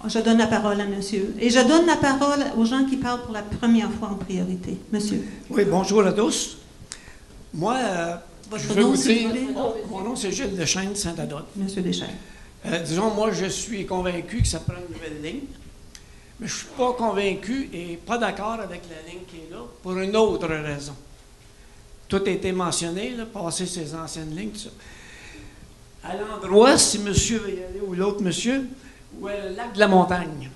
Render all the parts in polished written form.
Je donne la parole à monsieur. Et je donne la parole aux gens qui parlent pour la première fois en priorité. Monsieur. Oui, bonjour à tous. Moi, je veux vous dire... mon nom, c'est Gilles Deschênes de Saint-Adolphe. Monsieur Deschênes. Disons, moi, je suis convaincu que ça prend une nouvelle ligne. Mais je ne suis pas convaincu et pas d'accord avec la ligne qui est là pour une autre raison. Tout a été mentionné, là, passer ces anciennes lignes, tout ça. À l'endroit, si monsieur veut y aller ou l'autre monsieur, où est le lac de la Montagne.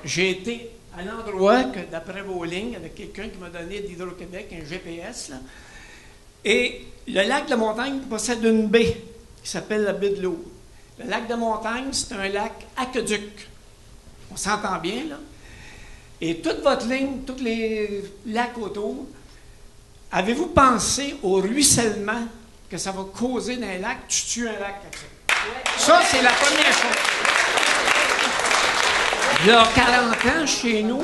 J'ai été à l'endroit que, d'après vos lignes, avec quelqu'un qui m'a donné d'Hydro-Québec un GPS, là, et le lac de la Montagne possède une baie qui s'appelle la baie de l'Eau. Le lac de la Montagne, c'est un lac aqueduc. On s'entend bien, là. Et toute votre ligne, tous les lacs autour, avez-vous pensé au ruissellement que ça va causer dans un lac? Tu tues un lac avec ça. Ça, c'est la première chose. Il y a 40 ans, chez nous,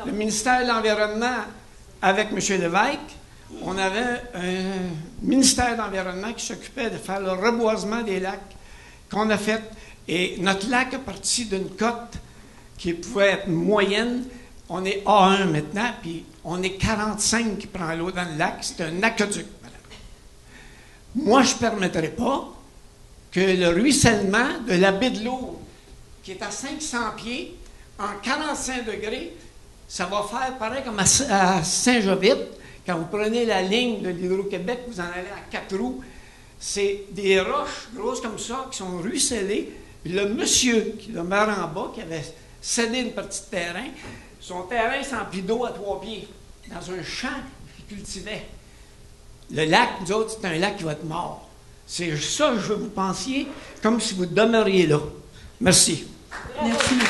le ministère de l'Environnement, avec M. Lévesque, on avait un ministère de l'Environnement qui s'occupait de faire le reboisement des lacs qu'on a fait. Et notre lac est parti d'une cote qui pouvait être moyenne. On est A1 maintenant, puis on est 45 qui prend l'eau dans le lac. C'est un aqueduc, madame. Moi, je ne permettrai pas que le ruissellement de la baie de l'Eau, qui est à 500 pieds, en 45 degrés, ça va faire pareil comme à Saint-Jovite. Quand vous prenez la ligne de l'Hydro-Québec, vous en allez à 4 roues. C'est des roches grosses comme ça qui sont ruisselées. Puis le monsieur qui demeure en bas, qui avait cédé une partie de terrain, son terrain s'emplit d'eau à 3 pieds, dans un champ qu'il cultivait. Le lac, nous autres, c'est un lac qui va être mort. C'est ça que je veux que vous pensiez, comme si vous demeuriez là. Merci. Merci, monsieur.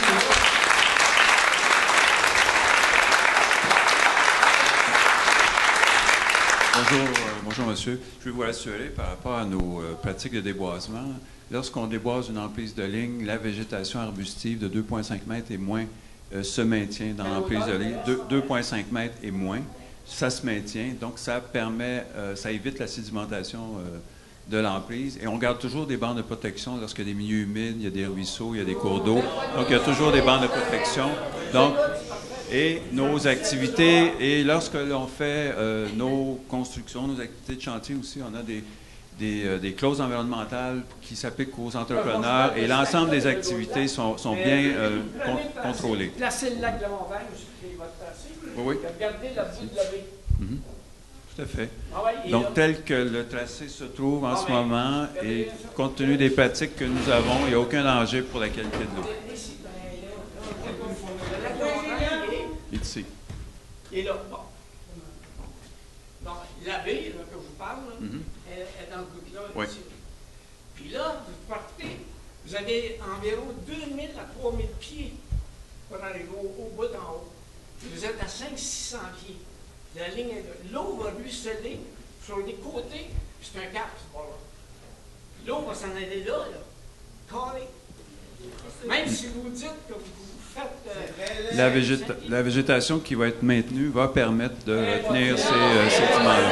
Bonjour, monsieur. Je vais vous rassurer par rapport à nos pratiques de déboisement. Lorsqu'on déboise une emprise de ligne, la végétation arbustive de 2,5 mètres et moins se maintient dans l'emprise de ligne. 2,5 mètres et moins, ça se maintient. Donc, ça permet, ça évite la sédimentation de l'emprise. Et on garde toujours des bandes de protection lorsqu'il y a des milieux humides, il y a des ruisseaux, il y a des cours d'eau. Donc, il y a toujours des bandes de protection. Donc, et nos activités, et lorsque l'on fait nos constructions, nos activités de chantier aussi, on a des clauses environnementales qui s'appliquent aux entrepreneurs et l'ensemble des activités sont bien contrôlées. Placer le lac de la Montagne, c'est votre tracé. Oui. Regardez la bout de la baie. Tout à fait. Ah ouais, donc, tel que le tracé se trouve en ce moment, et compte tenu des pratiques que nous avons, il n'y a aucun danger pour la qualité de l'eau. Il est ici. Et là, bon. Donc, la baie là, que je vous parle, là, elle est dans le bout-là. Oui. Puis là, vous partez, vous avez environ 2000 à 3000 pieds pour arriver au bout d'en haut. Puis vous êtes à 500-600 pieds. La ligne est là. L'eau va ruisseler sur les côtés, c'est un cap, ce bord-là. L'eau va s'en aller là, carré. Même si vous dites que vous faites... La végétation qui va être maintenue va permettre de retenir ces sédiments-là.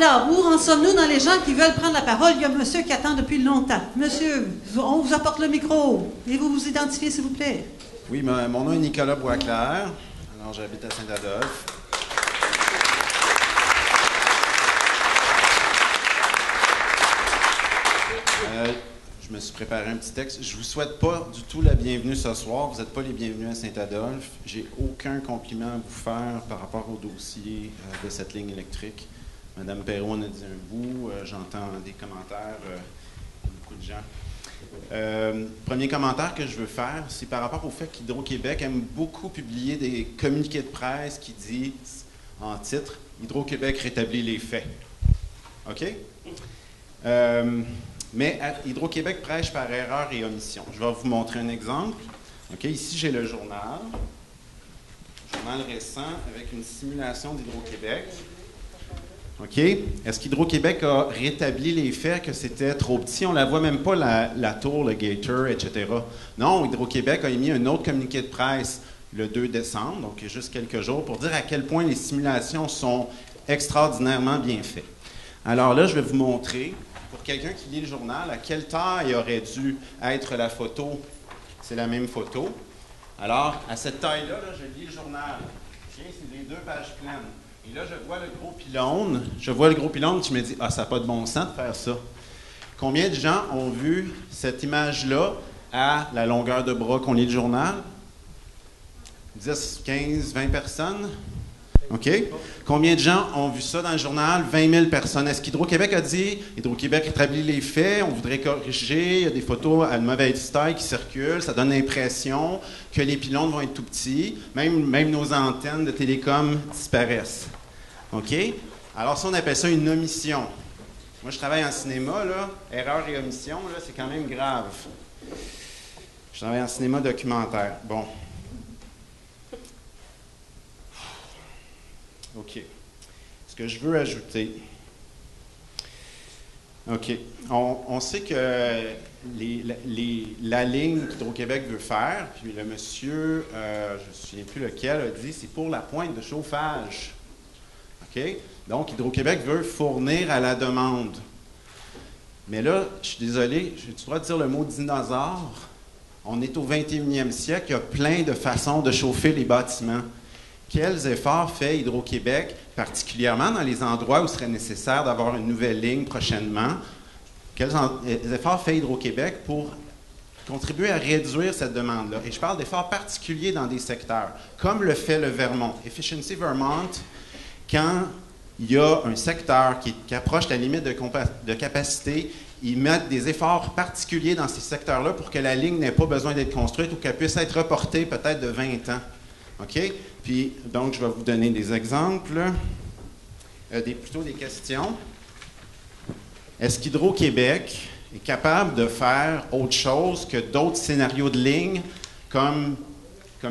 Alors, où en sommes-nous dans les gens qui veulent prendre la parole? Il y a un monsieur qui attend depuis longtemps. Monsieur, on vous apporte le micro. Et vous vous identifiez, s'il vous plaît? Oui, mon nom est Nicolas Boisclair. Alors, j'habite à Saint-Adolphe. Je me suis préparé un petit texte. Je ne vous souhaite pas du tout la bienvenue ce soir. Vous n'êtes pas les bienvenus à Saint-Adolphe. J'ai aucun compliment à vous faire par rapport au dossier de cette ligne électrique. Madame Perron en a dit un bout. J'entends des commentaires de beaucoup de gens. Premier commentaire que je veux faire, c'est par rapport au fait qu'Hydro-Québec aime beaucoup publier des communiqués de presse qui disent, en titre, « Hydro-Québec rétablit les faits ». OK? Mais Hydro-Québec prêche par erreur et omission. Je vais vous montrer un exemple. OK, ici, j'ai le journal récent avec une simulation d'Hydro-Québec. OK? Est-ce qu'Hydro-Québec a rétabli les faits que c'était trop petit? On ne la voit même pas, la tour, le gator, etc. Non, Hydro-Québec a émis un autre communiqué de presse le 2 décembre, donc juste quelques jours, pour dire à quel point les simulations sont extraordinairement bien faites. Alors là, je vais vous montrer, pour quelqu'un qui lit le journal, à quelle taille aurait dû être la photo. C'est la même photo. Alors, à cette taille-là, là, je lis le journal. Tiens, c'est les 2 pages pleines. Et là, je vois le gros pylône. Je vois le gros pylône, je me dis, ça n'a pas de bon sens de faire ça. Combien de gens ont vu cette image-là à la longueur de bras qu'on lit le journal? 10, 15, 20 personnes? OK? Combien de gens ont vu ça dans le journal? 20 000 personnes. Est-ce qu'Hydro-Québec a dit, Hydro-Québec établit les faits, on voudrait corriger, il y a des photos à une mauvaise taille qui circulent, ça donne l'impression que les pylônes vont être tout petits, même nos antennes de télécom disparaissent. OK? Alors ça, on appelle ça une omission. Moi, je travaille en cinéma, là, erreur et omission, là, c'est quand même grave. Je travaille en cinéma documentaire. Bon. OK. Ce que je veux ajouter. OK. On sait que la ligne qu'Hydro-Québec veut faire, puis le monsieur, je ne me souviens plus lequel, a dit c'est pour la pointe de chauffage. OK? Donc, Hydro-Québec veut fournir à la demande. Mais là, je suis désolé, j'ai le droit de dire le mot dinosaure. On est au 21e siècle, il y a plein de façons de chauffer les bâtiments. Quels efforts fait Hydro-Québec, particulièrement dans les endroits où il serait nécessaire d'avoir une nouvelle ligne prochainement? Quels efforts fait Hydro-Québec pour contribuer à réduire cette demande-là? Et je parle d'efforts particuliers dans des secteurs, comme le fait le Vermont. Efficiency Vermont, quand il y a un secteur qui approche la limite de capacité, ils mettent des efforts particuliers dans ces secteurs-là pour que la ligne n'ait pas besoin d'être construite ou qu'elle puisse être reportée peut-être de 20 ans. OK? Puis, donc, je vais vous donner des exemples, plutôt des questions. Est-ce qu'Hydro-Québec est capable de faire autre chose que d'autres scénarios de ligne, comme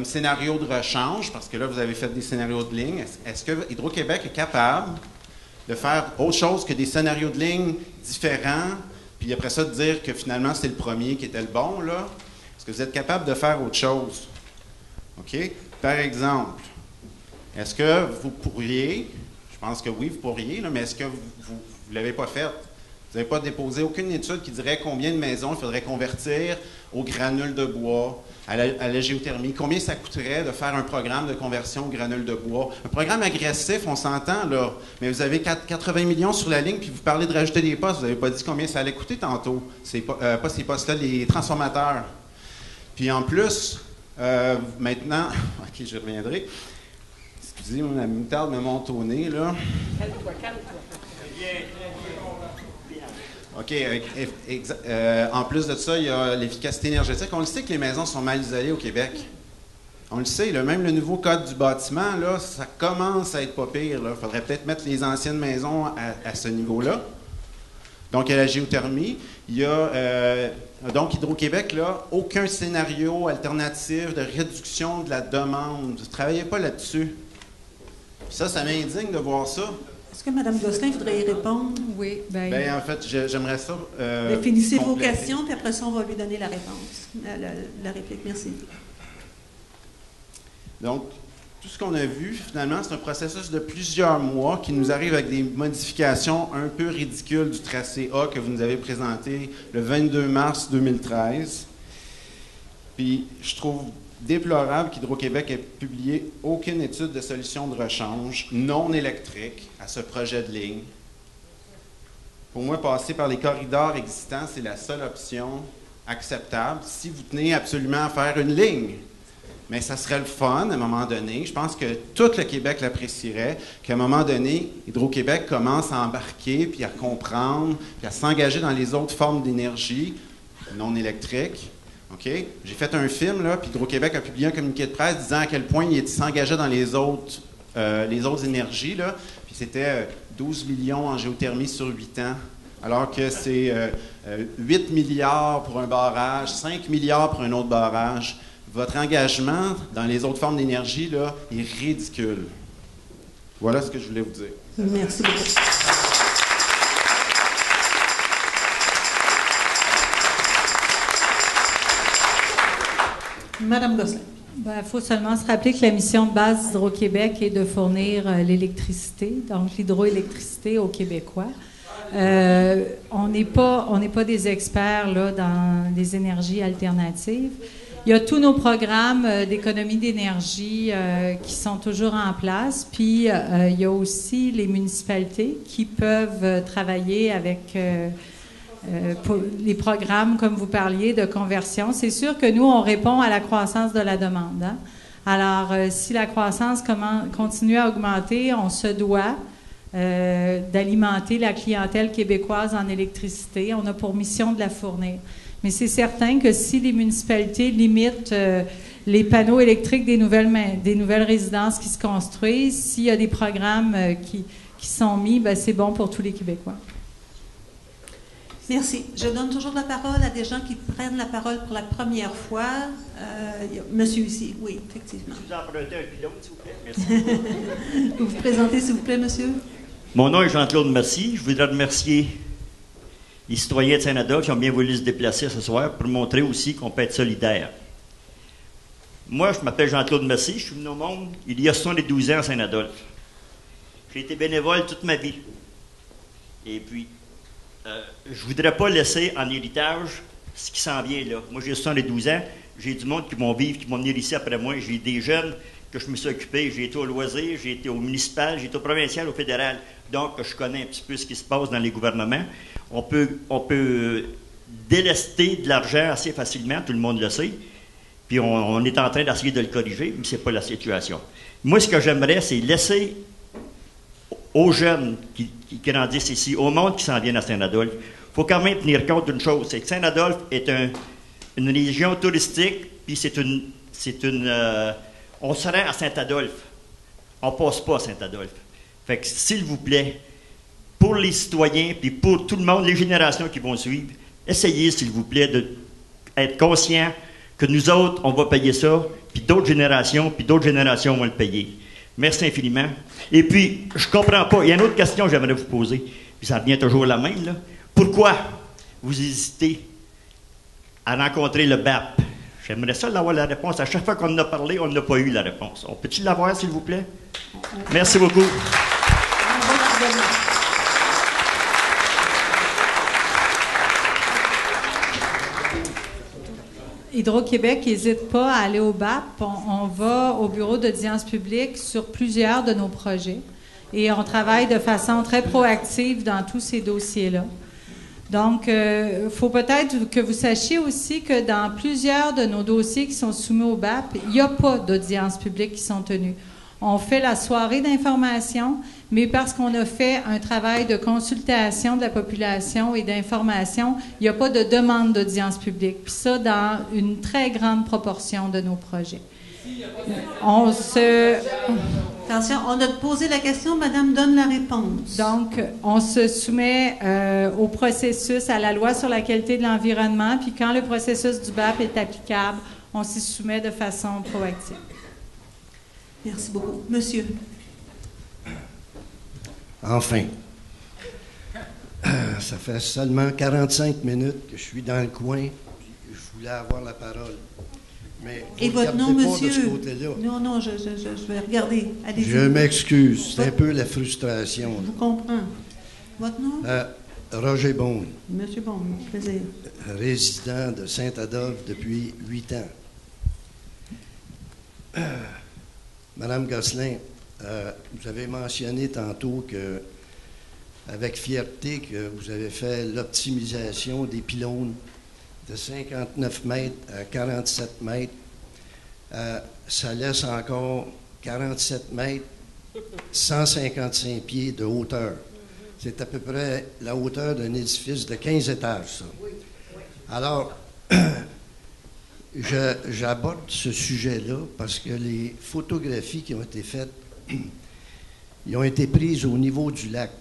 scénario de rechange, parce que là, vous avez fait des scénarios de ligne. Est-ce que Hydro-Québec est capable de faire autre chose que des scénarios de ligne différents, puis après ça, de dire que finalement, c'est le premier qui était le bon, là? Est-ce que vous êtes capable de faire autre chose? OK? Par exemple, est-ce que vous pourriez, je pense que oui, vous pourriez, là, mais est-ce que vous ne l'avez pas fait? Vous n'avez pas déposé aucune étude qui dirait combien de maisons il faudrait convertir aux granules de bois, à la géothermie. Combien ça coûterait de faire un programme de conversion aux granules de bois? Un programme agressif, on s'entend, là, mais vous avez 80 millions sur la ligne, puis vous parlez de rajouter des postes. Vous n'avez pas dit combien ça allait coûter tantôt. Pas ces postes-là, les transformateurs. Puis en plus, maintenant, OK, je reviendrai. Excusez, la moutarde me monte au nez, là. OK. En plus de ça, il y a l'efficacité énergétique. On le sait que les maisons sont mal isolées au Québec. On le sait, là, même le nouveau code du bâtiment, là, ça commence à être pas pire. Il faudrait peut-être mettre les anciennes maisons à ce niveau-là. Donc, il y a la géothermie. Il y a, donc, Hydro-Québec, là, aucun scénario alternatif de réduction de la demande. Vous ne travaillez pas là-dessus. Ça m'indigne de voir ça. Est-ce que Mme Gosselin voudrait y répondre? Oui. Bien, en fait, j'aimerais ça. Finissez vos questions, puis après ça, on va lui donner la réponse, la réplique. Merci. Donc, tout ce qu'on a vu, finalement, c'est un processus de plusieurs mois qui nous arrive avec des modifications un peu ridicules du tracé A que vous nous avez présenté le 22 mars 2013. Puis, je trouve déplorable qu'Hydro-Québec ait publié aucune étude de solution de rechange non électrique à ce projet de ligne. Pour moi, passer par les corridors existants, c'est la seule option acceptable si vous tenez absolument à faire une ligne. Mais ça serait le fun à un moment donné. Je pense que tout le Québec l'apprécierait, qu'à un moment donné, Hydro-Québec commence à embarquer, puis à comprendre, puis à s'engager dans les autres formes d'énergie non électriques. OK? J'ai fait un film, là, puis Hydro-Québec a publié un communiqué de presse disant à quel point il s'engageait dans les autres énergies, là. Puis c'était 12 millions en géothermie sur 8 ans, alors que c'est 8 milliards pour un barrage, 5 milliards pour un autre barrage. Votre engagement dans les autres formes d'énergie, là, est ridicule. Voilà ce que je voulais vous dire. Merci beaucoup. Madame Gosselin. Il faut seulement se rappeler que la mission de base d'Hydro-Québec est de fournir l'électricité, donc l'hydroélectricité aux Québécois. On n'est pas des experts là, dans les énergies alternatives. Il y a tous nos programmes d'économie d'énergie qui sont toujours en place. Puis, il y a aussi les municipalités qui peuvent travailler avec les programmes, comme vous parliez, de conversion. C'est sûr que nous, on répond à la croissance de la demande. Hein? Alors, si la croissance continue à augmenter, on se doit d'alimenter la clientèle québécoise en électricité. On a pour mission de la fournir. Mais c'est certain que si les municipalités limitent les panneaux électriques des nouvelles résidences qui se construisent, s'il y a des programmes qui sont mis, ben c'est bon pour tous les Québécois. Merci. Je donne toujours la parole à des gens qui prennent la parole pour la première fois. Monsieur ici, oui, effectivement. Je vous emprunter un pilote, s'il vous plaît. Merci. Vous vous présentez, s'il vous plaît, monsieur? Mon nom est Jean-Claude Mercier. Je voudrais remercier les citoyens de Saint-Adolphe qui ont bien voulu se déplacer ce soir pour montrer aussi qu'on peut être solidaire. Moi, je m'appelle Jean-Claude Mercier. Je suis venu au monde il y a 72 ans à Saint-Adolphe. J'ai été bénévole toute ma vie. Et puis, je ne voudrais pas laisser en héritage ce qui s'en vient là. Moi, j'ai 72 ans. J'ai du monde qui vont vivre, qui vont venir ici après moi. J'ai des jeunes que je me suis occupé. J'ai été au loisir, j'ai été au municipal, j'ai été au provincial, au fédéral. Donc, je connais un petit peu ce qui se passe dans les gouvernements. On peut délester de l'argent assez facilement, tout le monde le sait. Puis on est en train d'essayer de le corriger, mais ce n'est pas la situation. Moi, ce que j'aimerais, c'est laisser aux jeunes qui grandissent ici, au monde qui s'en viennent à Saint-Adolphe, il faut quand même tenir compte d'une chose, c'est que Saint-Adolphe est une région touristique, puis on se rend à Saint-Adolphe. On ne passe pas à Saint-Adolphe. Fait que, s'il vous plaît, pour les citoyens, puis pour tout le monde, les générations qui vont suivre, essayez, s'il vous plaît, d'être conscients que nous autres, on va payer ça, puis d'autres générations vont le payer. Merci infiniment. Et puis, je ne comprends pas, il y a une autre question que j'aimerais vous poser, puis ça revient toujours la même, là. Pourquoi vous hésitez à rencontrer le BAP? J'aimerais ça avoir la réponse. À chaque fois qu'on en a parlé, on n'a pas eu la réponse. On peut-il l'avoir, s'il vous plaît? Merci beaucoup. Hydro-Québec n'hésite pas à aller au BAP. On va au bureau d'audience publique sur plusieurs de nos projets et on travaille de façon très proactive dans tous ces dossiers-là. Donc, il faut peut-être que vous sachiez aussi que dans plusieurs de nos dossiers qui sont soumis au BAP, il n'y a pas d'audience publique qui sont tenues. On fait la soirée d'information, mais parce qu'on a fait un travail de consultation de la population et d'information, il n'y a pas de demande d'audience publique. Puis ça, dans une très grande proportion de nos projets. Attention, on a posé la question, madame donne la réponse. Donc, on se soumet au processus, à la loi sur la qualité de l'environnement, puis quand le processus du BAP est applicable, on s'y soumet de façon proactive. Merci beaucoup. Monsieur. Enfin. Ça fait seulement 45 minutes que je suis dans le coin. Je voulais avoir la parole. Mais et votre nom, monsieur? De ce côté-là. Non, je vais regarder. Allez-y. Je m'excuse. C'est un peu la frustration. Je vous comprends. Votre nom? Roger Beaune. Monsieur Beaune, plaisir. Résident de Saint-Adolphe depuis 8 ans. Madame Gosselin, vous avez mentionné tantôt que, avec fierté, que vous avez fait l'optimisation des pylônes de 59 mètres à 47 mètres. Ça laisse encore 47 mètres, 155 pieds de hauteur. C'est à peu près la hauteur d'un édifice de 15 étages, ça. Alors, j'aborde ce sujet-là parce que les photographies qui ont été faites, ils ont été prises au niveau du lac.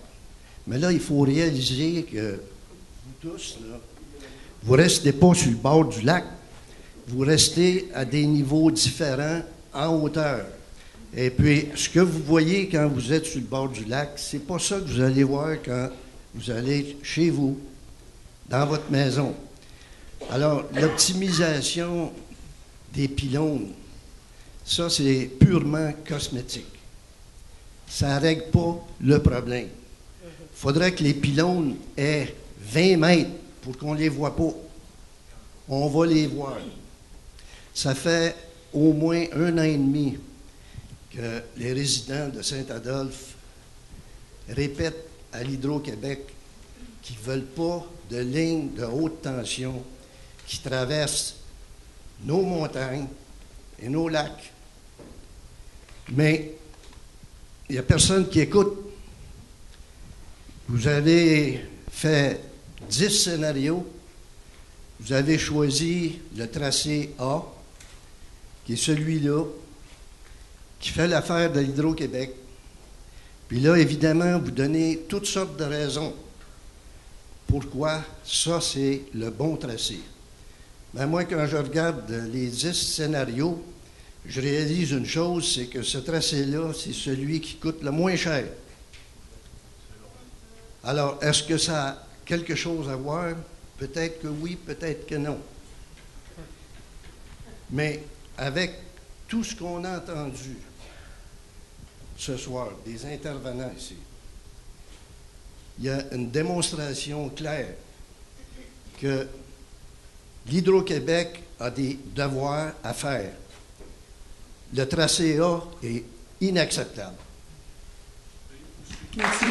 Mais là, il faut réaliser que vous tous, là, vous ne restez pas sur le bord du lac, vous restez à des niveaux différents en hauteur. Et puis, ce que vous voyez quand vous êtes sur le bord du lac, c'est pas ça que vous allez voir quand vous allez chez vous, dans votre maison. Alors, l'optimisation des pylônes, ça, c'est purement cosmétique. Ça ne règle pas le problème. faudrait que les pylônes aient 20 mètres pour qu'on ne les voit pas. On va les voir. Ça fait au moins 1 an et demi que les résidents de Saint-Adolphe répètent à l'Hydro-Québec qu'ils ne veulent pas de lignes de haute tension qui traversent nos montagnes et nos lacs. Mais il n'y a personne qui écoute. Vous avez fait 10 scénarios. Vous avez choisi le tracé A, qui est celui-là, qui fait l'affaire de l'Hydro-Québec. Puis là, évidemment, vous donnez toutes sortes de raisons. Pourquoi ça, c'est le bon tracé? Ben moi, quand je regarde les 10 scénarios, je réalise une chose, c'est que ce tracé-là, c'est celui qui coûte le moins cher. Alors, est-ce que ça a quelque chose à voir? Peut-être que oui, peut-être que non. Mais avec tout ce qu'on a entendu ce soir, des intervenants ici, il y a une démonstration claire que l'Hydro-Québec a des devoirs à faire. Le tracé A est inacceptable. Merci.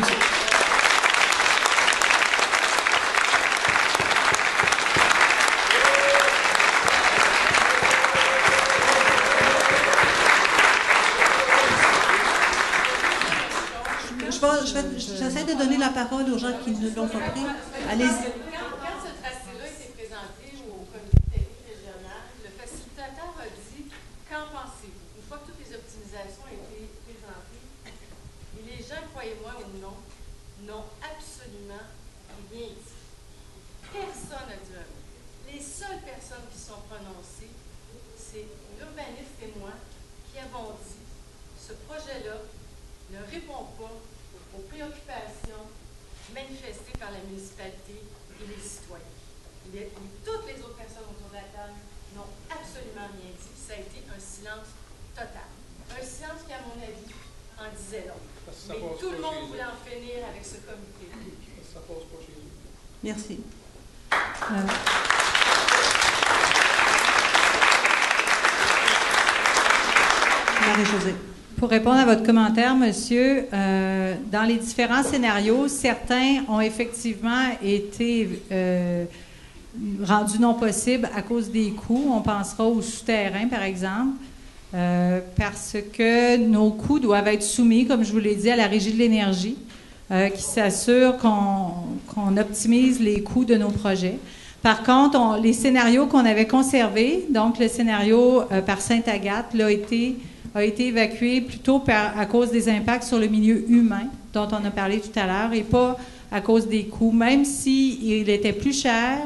J'essaie de donner la parole aux gens qui ne l'ont pas pris. Allez-y. Quand ce tracé-là a été présenté au comité technique régional, le facilitateur a dit « Qu'en pensez-vous » Une fois que toutes les optimisations ont été présentées, et les gens, croyez-moi ou non, n'ont absolument rien dit. Personne n'a dit un mot. Les seules personnes qui sont prononcées, c'est l'urbaniste et moi qui avons dit « Ce projet-là ne répond pas aux préoccupations manifestées par la municipalité et les citoyens. Toutes les autres personnes autour de la table n'ont absolument rien dit. Ça a été un silence total. Un silence qui, à mon avis, en disait long. Mais tout le monde voulait en finir avec ce comité. Ça passe pas chez nous. Merci. Marie-Josée. Pour répondre à votre commentaire, monsieur, dans les différents scénarios, certains ont effectivement été rendus non possibles à cause des coûts. On pensera au souterrain, par exemple, parce que nos coûts doivent être soumis, comme je vous l'ai dit, à la Régie de l'énergie, qui s'assure qu'on optimise les coûts de nos projets. Par contre, les scénarios qu'on avait conservés, donc le scénario par Sainte-Agathe, a été évacué plutôt à cause des impacts sur le milieu humain, dont on a parlé tout à l'heure, et pas à cause des coûts. Même s'il était plus cher,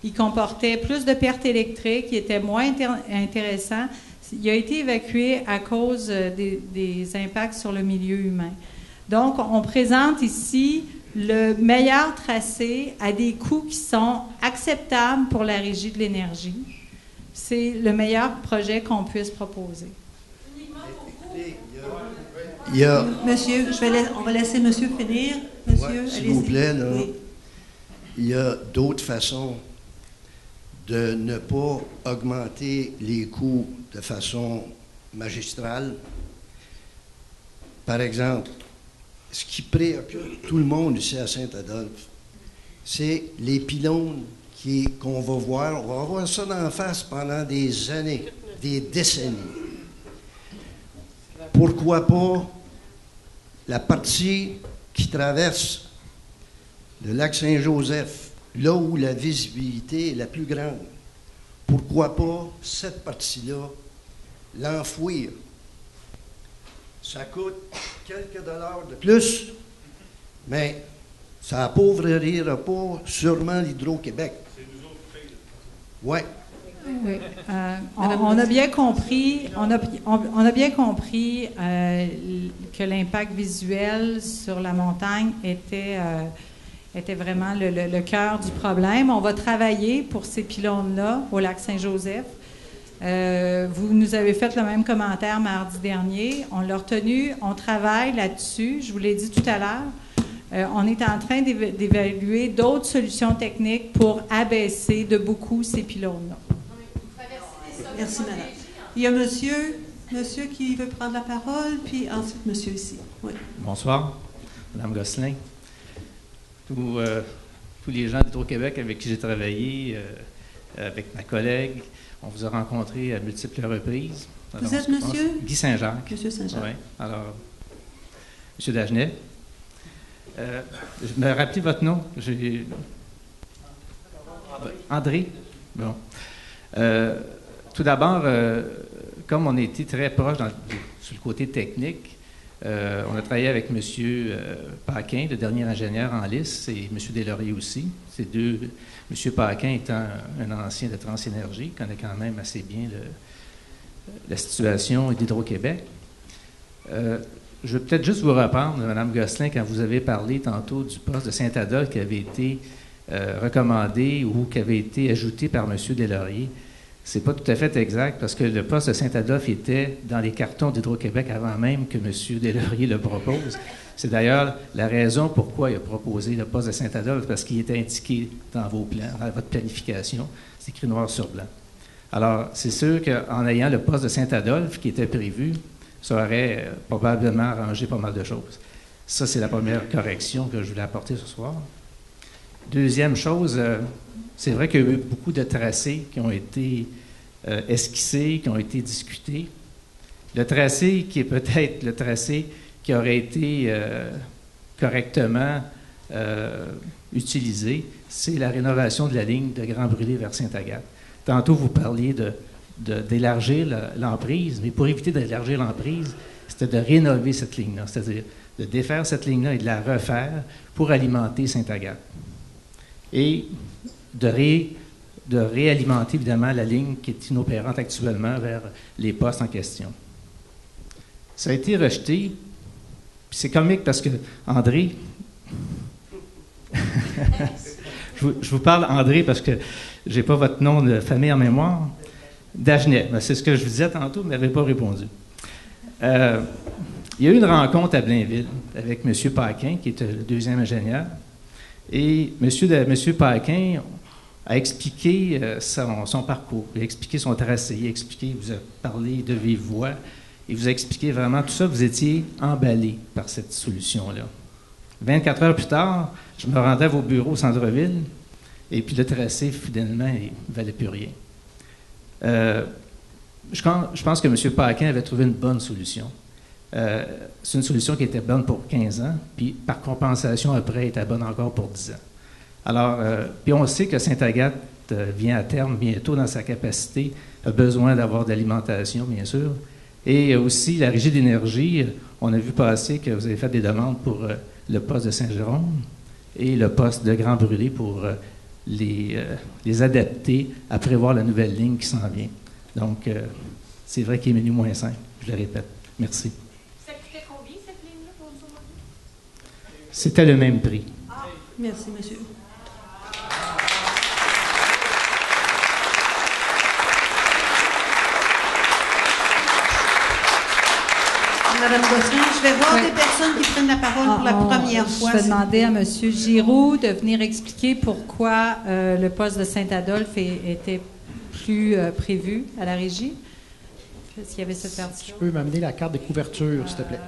il comportait plus de pertes électriques, il était moins intéressant, il a été évacué à cause des impacts sur le milieu humain. Donc, on présente ici le meilleur tracé à des coûts qui sont acceptables pour la Régie de l'énergie. C'est le meilleur projet qu'on puisse proposer. Monsieur, on va laisser monsieur finir. Monsieur, s'il vous plaît, là, oui. Il y a d'autres façons de ne pas augmenter les coûts de façon magistrale. Par exemple, ce qui préoccupe tout le monde ici à Saint-Adolphe, c'est les pylônes qu'on va voir. On va voir ça d'en face pendant des années, des décennies. Pourquoi pas la partie qui traverse le lac Saint-Joseph, là où la visibilité est la plus grande? Pourquoi pas cette partie-là, l'enfouir? Ça coûte quelques dollars de plus, mais ça appauvrira pas sûrement l'Hydro-Québec. C'est nous autres qui payons. Oui. Oui. On a bien compris, on a bien compris que l'impact visuel sur la montagne était vraiment le cœur du problème. On va travailler pour ces pylônes-là au lac Saint-Joseph. Vous nous avez fait le même commentaire mardi dernier. On l'a retenu, on travaille là-dessus. Je vous l'ai dit tout à l'heure. On est en train d'évaluer d'autres solutions techniques pour abaisser de beaucoup ces pylônes-là. Merci, madame. Il y a monsieur qui veut prendre la parole, puis ensuite monsieur ici. Oui. Bonsoir, Madame Gosselin. Tous les gens d'Hydro-Québec avec qui j'ai travaillé, avec ma collègue, on vous a rencontrés à multiples reprises. Alors, vous êtes monsieur? Guy Saint-Jacques. Monsieur Saint-Jacques. Oui. Alors, monsieur Dagenet. Je me rappelais votre nom. André. Bon. Tout d'abord, comme on a été très proche sur le côté technique, on a travaillé avec M. Paquin, le dernier ingénieur en lice, et M. Deslauriers aussi. Ces deux, M. Paquin étant un ancien de Transénergie, connaît quand même assez bien la situation d'Hydro-Québec. Je vais peut-être juste vous reprendre, Mme Gosselin, quand vous avez parlé tantôt du poste de Saint-Adolphe qui avait été recommandé ou qui avait été ajouté par M. Deslauriers. C'est pas tout à fait exact parce que le poste de Saint-Adolphe était dans les cartons d'Hydro-Québec avant même que M. Deslauriers le propose. C'est d'ailleurs la raison pourquoi il a proposé le poste de Saint-Adolphe, parce qu'il était indiqué dans vos plans, dans votre planification. C'est écrit noir sur blanc. Alors, c'est sûr qu'en ayant le poste de Saint-Adolphe qui était prévu, ça aurait probablement arrangé pas mal de choses. Ça, c'est la première correction que je voulais apporter ce soir. Deuxième chose, c'est vrai qu'il y a eu beaucoup de tracés qui ont été esquissés, qui ont été discutés. Le tracé qui est peut-être le tracé qui aurait été correctement utilisé, c'est la rénovation de la ligne de Grand Brûlé vers Sainte-Agathe. Tantôt, vous parliez d'élargir l'emprise, mais pour éviter d'élargir l'emprise, c'était de rénover cette ligne-là, c'est-à-dire de défaire cette ligne-là et de la refaire pour alimenter Sainte-Agathe. Et de réalimenter, évidemment, la ligne qui est inopérante actuellement vers les postes en question. Ça a été rejeté. Puis c'est comique parce que André... je vous parle André parce que je n'ai pas votre nom de famille en mémoire. Dagenet. C'est ce que je vous disais tantôt, mais vous n'avez pas répondu. Il y a eu une rencontre à Blainville avec M. Paquin, qui est le deuxième ingénieur. Et M. Paquin a expliqué son parcours, il a expliqué son tracé, il vous a parlé de vive voix, il vous a expliqué vraiment tout ça. Vous étiez emballé par cette solution-là. 24 heures plus tard, je me rendais à vos bureaux au centre-ville, et puis le tracé, finalement, il ne valait plus rien. Je pense que M. Paquin avait trouvé une bonne solution. C'est une solution qui était bonne pour 15 ans, puis par compensation, après, elle était bonne encore pour 10 ans. Alors, puis on sait que Sainte-Agathe vient à terme bientôt dans sa capacité, a besoin d'avoir de l'alimentation, bien sûr. Et aussi, la Régie d'énergie, on a vu passer que vous avez fait des demandes pour le poste de Saint-Jérôme et le poste de Grand Brûlé pour les adapter à prévoir la nouvelle ligne qui s'en vient. Donc, c'est vrai qu'il est menu moins simple, je le répète. Merci. Ça coûtait combien, cette ligne-là, pour nous autres? C'était le même prix. Ah, merci, monsieur. Madame Gosselin, je vais voir des personnes qui prennent la parole pour la première fois. Je vais demander à M. Giroux de venir expliquer pourquoi le poste de Saint-Adolphe était plus prévu à la régie. Est-ce qu'il y avait cette partie? Tu peux m'amener la carte de couverture, s'il te plaît.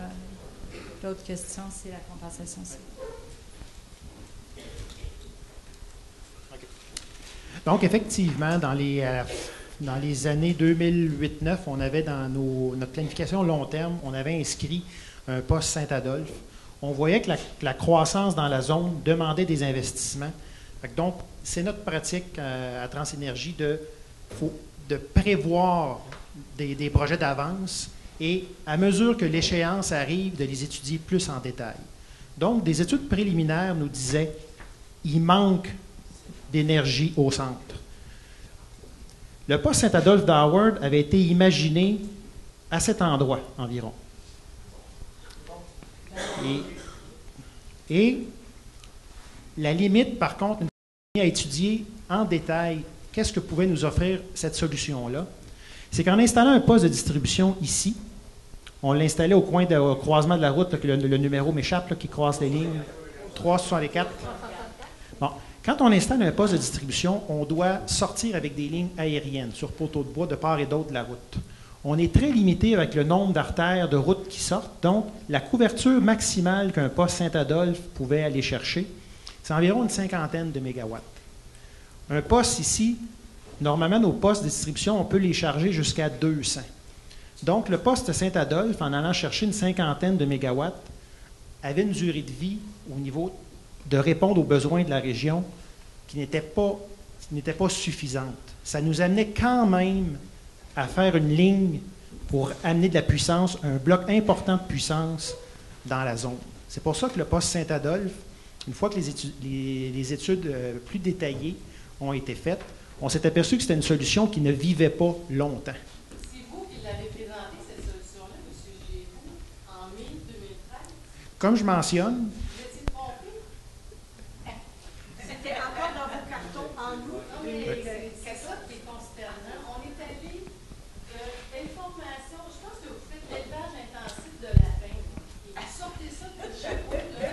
L'autre question, c'est la compensation. Donc, effectivement, dans les années 2008-9, on avait dans notre planification long terme, on avait inscrit un poste Saint-Adolphe. On voyait que la croissance dans la zone demandait des investissements. Donc, c'est notre pratique à Transénergie de prévoir des projets d'avance et, à mesure que l'échéance arrive, de les étudier plus en détail. Donc, des études préliminaires nous disaient qu'il manque d'énergie au centre. Le poste Saint-Adolphe d'Howard avait été imaginé à cet endroit environ. Et la limite, par contre, à étudier en détail qu'est-ce que pouvait nous offrir cette solution-là, c'est qu'en installant un poste de distribution ici, on l'installait au croisement de la route, là, que le numéro m'échappe, qui croise les lignes. 364. Bon. Quand on installe un poste de distribution, on doit sortir avec des lignes aériennes sur poteaux de bois de part et d'autre de la route. On est très limité avec le nombre d'artères de route qui sortent, donc la couverture maximale qu'un poste Saint-Adolphe pouvait aller chercher, c'est environ une 50aine de mégawatts. Un poste ici, normalement, nos postes de distribution, on peut les charger jusqu'à 200. Donc, le poste Saint-Adolphe, en allant chercher une 50aine de mégawatts, avait une durée de vie au niveau de répondre aux besoins de la région qui n'était pas suffisante. Ça nous amenait quand même à faire une ligne pour amener de la puissance, un bloc important de puissance dans la zone. C'est pour ça que le poste Saint-Adolphe, une fois que les études plus détaillées ont été faites, on s'est aperçu que c'était une solution qui ne vivait pas longtemps. C'est vous qui l'avez présenté, cette solution-là, M. Géroux, en mai 2013? Comme je mentionne, Vous étiez trompé? C'était encore dans vos cartons en août. Non, mais c'est ça qui est consternant. On est allé d'information, je pense que vous faites l'élevage intensif de lapins. Et vous sortez ça de le chapeau, là.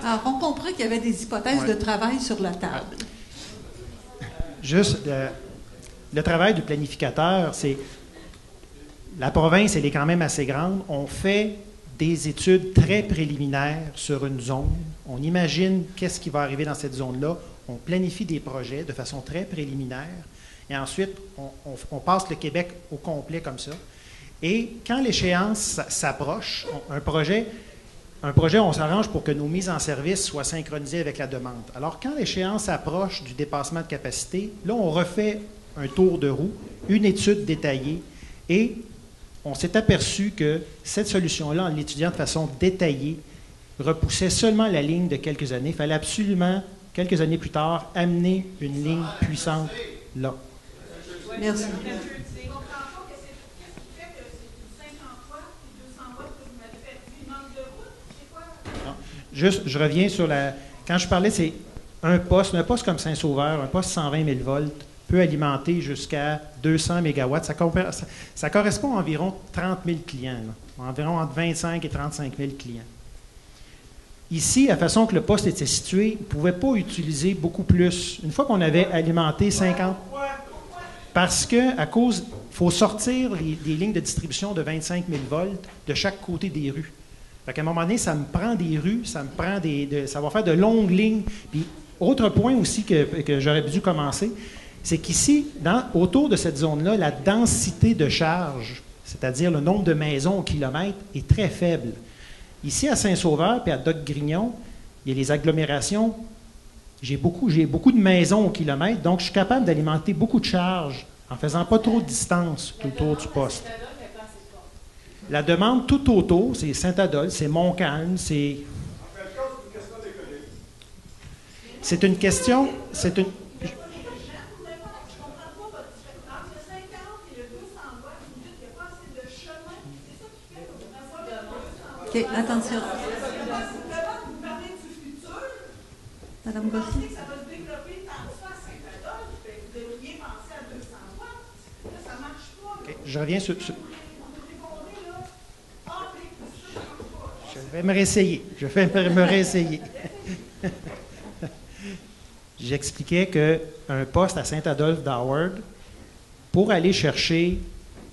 Alors, on comprend qu'il y avait des hypothèses de travail sur la table. juste le travail du planificateur, c'est la province, elle est quand même assez grande. On fait des études très préliminaires sur une zone. On imagine qu'est-ce qui va arriver dans cette zone-là. On planifie des projets de façon très préliminaire. Et ensuite, on passe le Québec au complet comme ça. Et quand l'échéance s'approche, un projet, on s'arrange pour que nos mises en service soient synchronisées avec la demande. Alors, quand l'échéance approche du dépassement de capacité, là, on refait un tour de roue, une étude détaillée, et on s'est aperçu que cette solution-là, en l'étudiant de façon détaillée, repoussait seulement la ligne de quelques années. Il fallait absolument, quelques années plus tard, amener une ligne puissante là. Merci. Juste, je reviens sur la... Quand je parlais, c'est un poste comme Saint-Sauveur, un poste 120 000 volts, peut alimenter jusqu'à 200 mégawatts. Ça correspond à environ 30 000 clients, là. Environ entre 25 et 35 000 clients. Ici, la façon que le poste était situé, on ne pouvait pas utiliser beaucoup plus. Une fois qu'on avait alimenté 50... Parce que, à cause... Il faut sortir des lignes de distribution de 25 000 volts de chaque côté des rues. Fait qu'à un moment donné, ça me prend des rues, ça va faire de longues lignes. Puis, autre point aussi que j'aurais dû commencer, c'est qu'ici, autour de cette zone-là, la densité de charge, c'est-à-dire le nombre de maisons au kilomètre, est très faible. Ici, à Saint-Sauveur puis à Doc-Grignon, il y a les agglomérations. J'ai beaucoup de maisons au kilomètre, donc je suis capable d'alimenter beaucoup de charges en faisant pas trop de distance autour du poste. La demande tout autour, c'est Saint-Adolphe, c'est Montcalm, c'est... C'est une question... C'est une... OK, attention. Madame Gossy. Okay, je reviens sur... Je vais me réessayer. J'expliquais qu'un poste à Saint-Adolphe d'Howard, pour aller chercher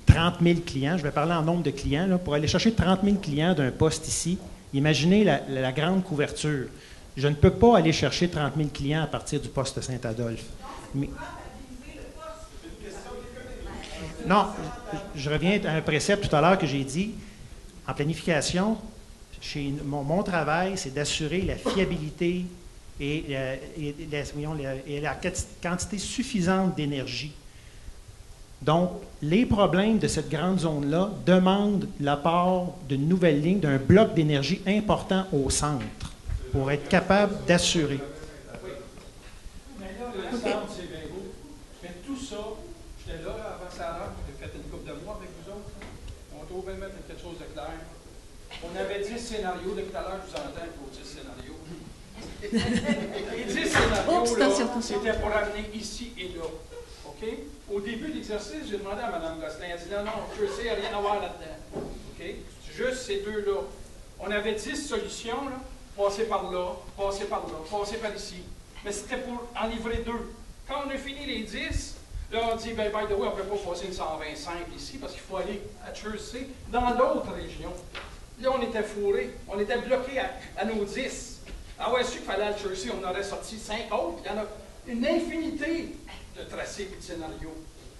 30 000 clients, je vais parler en nombre de clients, là, pour aller chercher 30 000 clients d'un poste ici, imaginez la grande couverture. Je ne peux pas aller chercher 30 000 clients à partir du poste de Saint-Adolphe. Mais... Non, je reviens à un précepte tout à l'heure que j'ai dit. En planification, mon travail, c'est d'assurer la fiabilité et la quantité suffisante d'énergie. Donc, les problèmes de cette grande zone-là demandent l'apport d'une nouvelle ligne, d'un bloc d'énergie important au centre pour être capable d'assurer. Mais là, le centre, c'est bien beau. Mais tout ça, j'étais là avant ça, j'ai fait une couple de mois avec vous autres. On trouvait mettre quelque chose de clair. On avait 10 scénarios. Depuis tout à l'heure, je vous entends pour 10 scénarios. Les 10 scénarios, là, c'était pour amener ici et là. OK? OK? Au début de l'exercice, j'ai demandé à Mme Gosselin, elle dit non, Jersey n'a rien à voir là-dedans. OK? Juste ces deux-là. On avait 10 solutions, là. Passer par là, passer par là, passer par ici. Mais c'était pour en livrer 2. Quand on a fini les 10, là, on dit, ben, by the way, on ne peut pas passer une 125 ici parce qu'il faut aller à Jersey dans d'autres régions. Là, on était fourrés. On était bloqués à nos 10. Ah ouais, sûr qu'il fallait à Jersey, on aurait sorti 5 autres. Il y en a une infinité de tracés et de scénarios.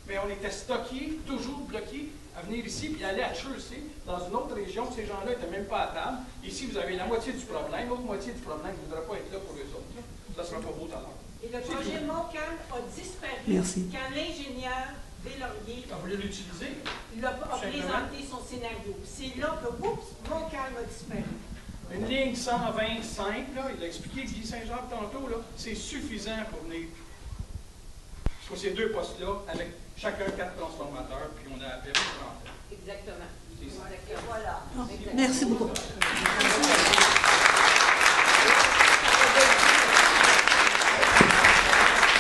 Mais on était stockés, toujours bloqués, à venir ici puis aller à Jersey, dans une autre région. Ces gens-là n'étaient même pas à table. Ici, vous avez la moitié du problème. L'autre moitié du problème ne voudrait pas être là pour eux autres. Là. Ça ne sera pas beau tout à l'heure. Et le projet Montcalm a disparu quand l'ingénieur Deslauriers a voulu l'utiliser. A présenté son scénario. C'est là que, oups, Montcalm a disparu. Une ligne 125, là, il a expliqué Guy Saint-Jacques tantôt, là, c'est suffisant pour venir sur ces deux postes-là, avec chacun 4 transformateurs, puis on a appelé 30. Exactement. Et voilà. Merci beaucoup.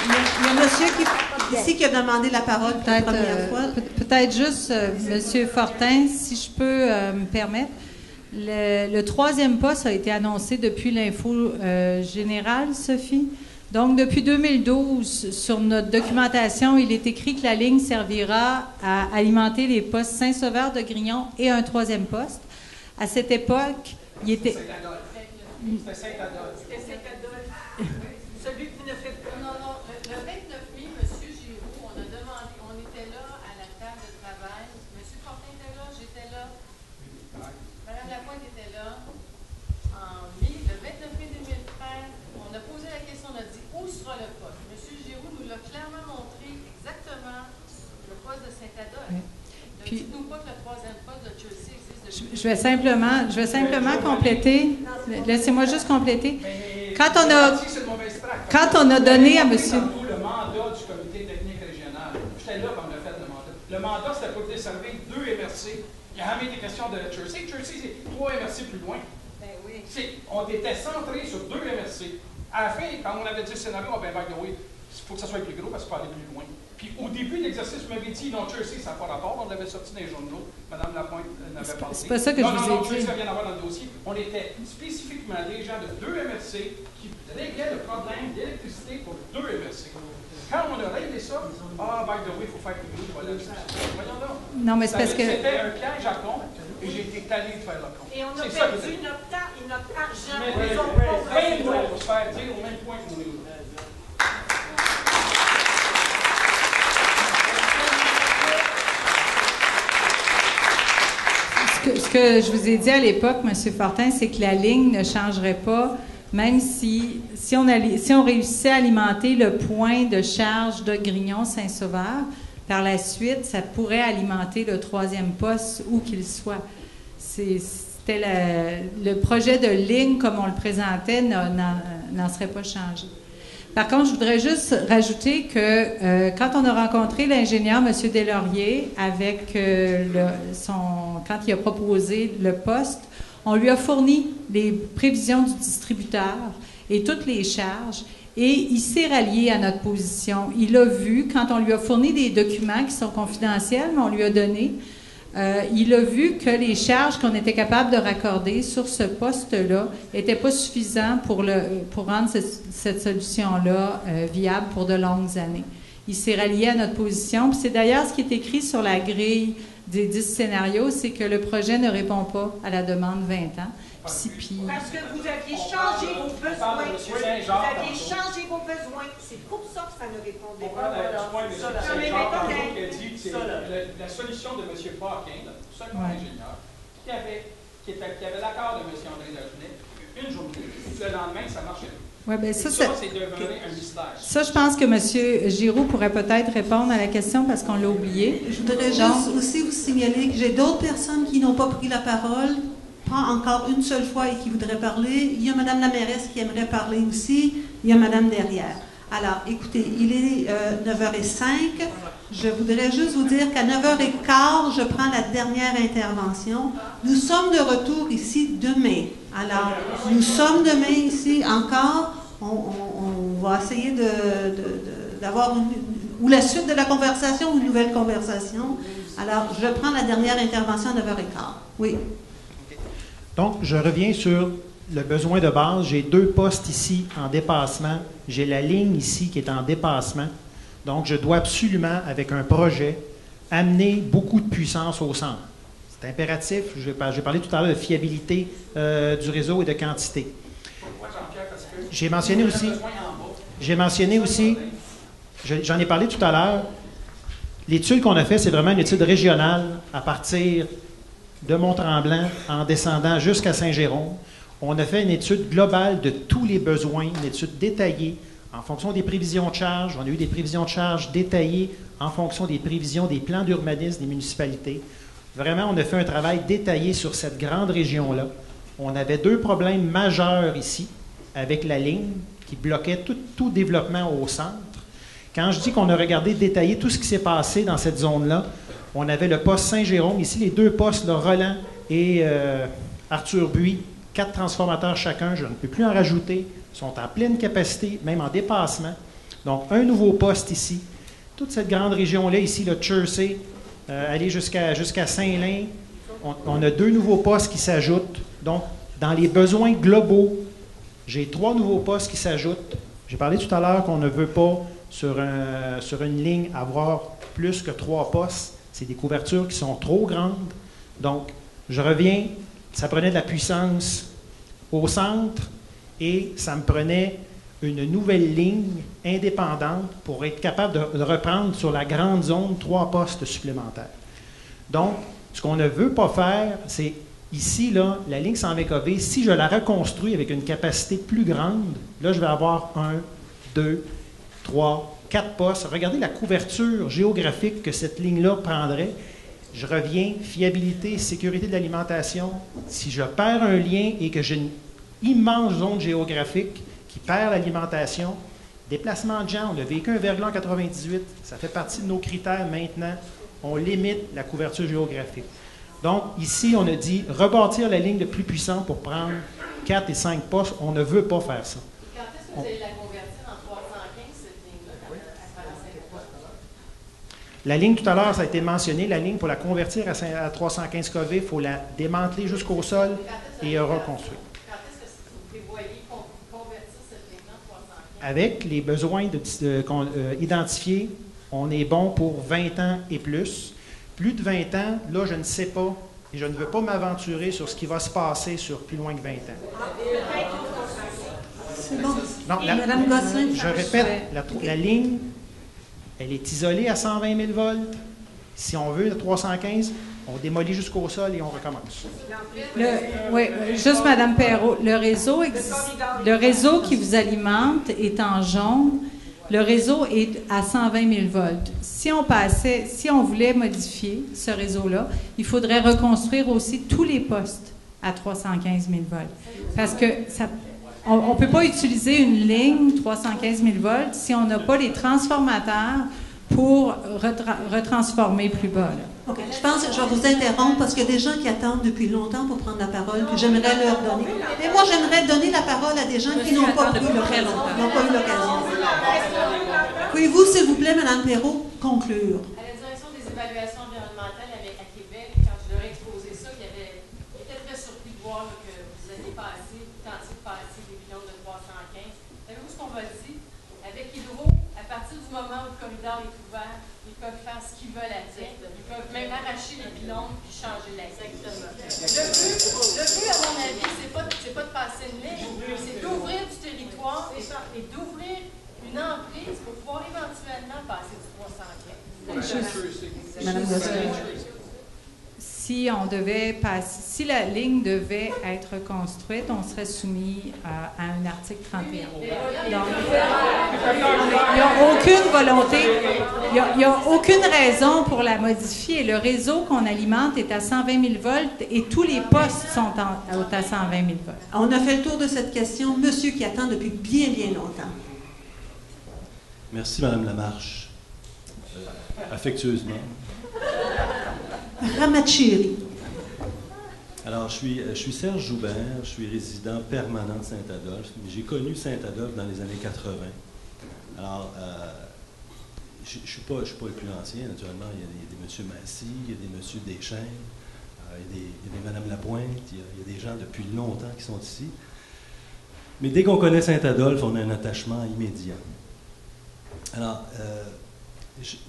Il y a un monsieur ici qui a demandé la parole pour la première fois. Peut-être juste, M. Fortin, si je peux me permettre. Le troisième poste a été annoncé depuis l'info générale, Sophie. Donc, depuis 2012, sur notre documentation, il est écrit que la ligne servira à alimenter les postes Saint-Sauveur de Grignon et un troisième poste. À cette époque, il était... C'était Saint-Adolphe. C'était Saint-Adolphe. Celui qui ne fait pas. Non, le 29 mai, M. Giroux, on a demandé, on était là à la table de travail. M. Fortin était là, j'étais là. Mme Lapointe était là. En mai, le 29 mai 2013, on a posé la question, on a dit où sera le poste. M. Giroux nous l'a clairement montré exactement le poste de Saint-Adolphe. Ne dites-nous pas que le troisième poste de Chelsea existe depuis. Je vais simplement compléter. Laissez-moi juste compléter. Quand on a donné à monsieur... Le mandat du comité technique régional. J'étais là quand on a fait le mandat. Le mandat, c'était pour desservir 2 MRC. Il y a jamais été question de Jersey. Jersey, c'est 3 MRC plus loin. Ben oui. On était centré sur 2 MRC. À la fin, quand on avait dit le scénario, by the way, il faut que ça soit plus gros parce qu'il faut aller plus loin. Puis au début de l'exercice, vous m'avez dit, non, Jersey, ça n'a pas rapport. On l'avait sorti dans les journaux. Mme Lapointe n'avait pas C'est pas ça que je vous ai dit. Non, Jersey, ça vient d'avoir dans le dossier. On était spécifiquement des gens de 2 MRC qui réglaient le problème d'électricité pour 2 MRC. Quand on a réglé ça, by the way, il faut faire plus gros. Voilà. Voyons donc. Non, mais c'est parce que... C'était un piège à compte et j'ai été tanné de faire le compte. Et on a perdu notre temps et notre argent. Mais pour se faire dire au même point qu'on est là. Ce que je vous ai dit à l'époque, M. Fortin, c'est que la ligne ne changerait pas, même si on réussissait à alimenter le point de charge de Grignon-Saint-Sauveur. Par la suite, ça pourrait alimenter le troisième poste où qu'il soit. C'était le projet de ligne, comme on le présentait, n'en serait pas changé. Par contre, je voudrais juste rajouter que quand on a rencontré l'ingénieur, M. Deslauriers, avec quand il a proposé le poste, on lui a fourni les prévisions du distributeur et toutes les charges, et il s'est rallié à notre position. Il a vu, quand on lui a fourni des documents qui sont confidentiels, mais on lui a donné, il a vu que les charges qu'on était capable de raccorder sur ce poste-là n'étaient pas suffisantes pour rendre cette solution-là viable pour de longues années. Il s'est rallié à notre position. Puis c'est d'ailleurs ce qui est écrit sur la grille des 10 scénarios, c'est que le projet ne répond pas à la demande 20 ans. Parce que vous aviez changé vos besoins. Vous aviez changé vos besoins. C'est pour ça que ça ne répondait pas. C'est Jean qui a dit que c'est la solution de M. Paquin, le seul ingénieur, qui avait l'accord de M. André Dagenet, une journée. Le lendemain, ça marchait. Ouais, ben ça, c'est devenu un mystère. Ça, je pense que M. Giroux pourrait peut-être répondre à la question parce qu'on l'a oublié. Je voudrais juste aussi vous signaler que j'ai d'autres personnes qui n'ont pas pris la parole, pas encore une seule fois et qui voudraient parler. Il y a Mme la mairesse qui aimerait parler aussi. Il y a Mme derrière. Alors, écoutez, il est 9h05. Je voudrais juste vous dire qu'à 9h15, je prends la dernière intervention. Nous sommes de retour ici demain. Alors, nous sommes demain ici encore. On va essayer d'avoir ou la suite de la conversation ou une nouvelle conversation. Alors, je prends la dernière intervention à 9h15. Oui. Donc, je reviens sur le besoin de base. J'ai 2 postes ici en dépassement. J'ai la ligne ici qui est en dépassement. Donc, je dois absolument, avec un projet, amener beaucoup de puissance au centre. C'est impératif. J'ai parlé tout à l'heure de fiabilité du réseau et de quantité. J'ai mentionné aussi, j'en ai parlé tout à l'heure, l'étude qu'on a faite, c'est vraiment une étude régionale à partir de Mont-Tremblant en descendant jusqu'à Saint-Jérôme. On a fait une étude globale de tous les besoins, une étude détaillée en fonction des prévisions de charges. On a eu des prévisions de charges détaillées en fonction des prévisions des plans d'urbanisme des municipalités. Vraiment, on a fait un travail détaillé sur cette grande région-là. On avait 2 problèmes majeurs ici, avec la ligne qui bloquait tout développement au centre. Quand je dis qu'on a regardé détaillé tout ce qui s'est passé dans cette zone-là, on avait le poste Saint-Jérôme, ici les 2 postes, là, Roland et Arthur Buis, 4 transformateurs chacun, je ne peux plus en rajouter, sont en pleine capacité, même en dépassement. Donc, un nouveau poste ici. Toute cette grande région-là, ici, le Chersey, aller jusqu'à Saint-Lin, on a 2 nouveaux postes qui s'ajoutent. Donc, dans les besoins globaux, j'ai 3 nouveaux postes qui s'ajoutent. J'ai parlé tout à l'heure qu'on ne veut pas, sur une ligne, avoir plus que 3 postes. C'est des couvertures qui sont trop grandes. Donc, je reviens, ça prenait de la puissance au centre et ça me prenait une nouvelle ligne indépendante pour être capable de reprendre sur la grande zone 3 postes supplémentaires. Donc, ce qu'on ne veut pas faire, c'est ici, là, la ligne 120 kV, si je la reconstruis avec une capacité plus grande, là, je vais avoir 1, 2, 3, 4 postes. Regardez la couverture géographique que cette ligne-là prendrait. Je reviens, fiabilité, sécurité de l'alimentation. Si je perds un lien et que j'ai une immense zone géographique qui perd l'alimentation, déplacement de gens, on a vécu un verglas en 98, ça fait partie de nos critères maintenant. On limite la couverture géographique. Donc, ici, on a dit rebâtir la ligne le plus puissante pour prendre 4 et 5 postes. On ne veut pas faire ça. Quand est-ce que vous allez la convertir en 315, cette ligne-là, à La ligne, tout à l'heure, ça a été mentionné, la ligne, pour la convertir à 315 kV, il faut la démanteler jusqu'au sol et reconstruire. Quand est-ce que vous prévoyez convertir cette ligne-là en 315? Avec les besoins identifiés, on est bon pour 20 ans et plus. Plus de 20 ans, là, je ne sais pas, et je ne veux pas m'aventurer sur ce qui va se passer sur plus loin que 20 ans. C'est bon. Non, Madame Gosselin. Je répète, la ligne, elle est isolée à 120 000 volts. Si on veut 315, on démolit jusqu'au sol et on recommence. Oui, juste Mme Perrault, le réseau qui vous alimente est en jaune. Le réseau est à 120 000 volts. Si on voulait modifier ce réseau-là, il faudrait reconstruire aussi tous les postes à 315 000 volts. Parce que on ne peut pas utiliser une ligne 315 000 volts si on n'a pas les transformateurs pour retransformer plus bas. Là. OK. Je pense que je vais vous interrompre parce qu'il y a des gens qui attendent depuis longtemps pour prendre la parole, que j'aimerais leur donner. Et moi, j'aimerais donner la parole à des gens qui n'ont pas eu l'occasion. Pouvez-vous, s'il vous plaît, Mme Perrault, conclure? À la direction des évaluations environnementales à Québec, quand je leur ai exposé ça, ils étaient très surpris de voir que vous aviez tentiez de passer des pylônes de 315. Savez-vous ce qu'on va dire? Avec Hydro, à partir du moment où le corridor est ouvert, ils peuvent faire ce qu'ils veulent avec. Ils peuvent même arracher les pylônes puis changer la ligne. Le but, à mon avis, c'est pas de passer une ligne, c'est d'ouvrir du territoire et d'ouvrir une emprise pour pouvoir éventuellement passer du 315. Madame Gosselin. Si la ligne devait être construite, on serait soumis à un article 31. Donc, il n'y a aucune volonté, il n'y a aucune raison pour la modifier. Le réseau qu'on alimente est à 120 000 volts et tous les postes sont à 120 000 volts. On a fait le tour de cette question. Monsieur qui attend depuis bien, bien longtemps. Merci, Mme Lamarche. Affectueusement. Ramachiri. Alors, je suis Serge Joubert, je suis résident permanent de Saint-Adolphe. J'ai connu Saint-Adolphe dans les années 80. Alors, je ne suis pas le plus ancien, naturellement. Il y a des M. Massy, il y a des M. Deschênes, il y a des Mme Lapointe, il y a des gens depuis longtemps qui sont ici. Mais dès qu'on connaît Saint-Adolphe, on a un attachement immédiat. Alors,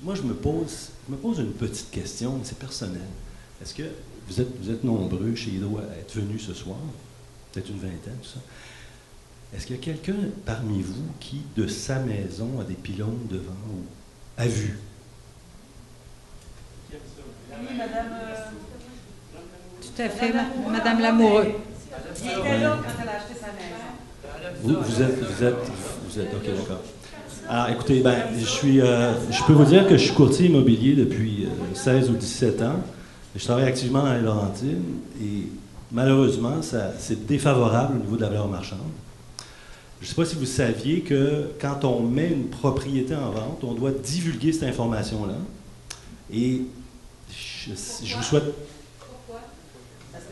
moi, je me pose une petite question, mais c'est personnel. Est-ce que vous êtes nombreux chez Hydro à être venus ce soir? Peut-être une vingtaine, tout ça. Est-ce qu'il y a quelqu'un parmi vous qui, de sa maison, a des pylônes devant ou a vu? Oui, madame. Tout à fait, Madame Lamoureux. Il était là quand elle a acheté sa maison. Vous êtes OK, d'accord. Alors, écoutez, je peux vous dire que je suis courtier immobilier depuis 16 ou 17 ans. Je travaille activement à Laurentine et malheureusement, c'est défavorable au niveau de la valeur marchande. Je ne sais pas si vous saviez que quand on met une propriété en vente, on doit divulguer cette information-là. Et je vous souhaite...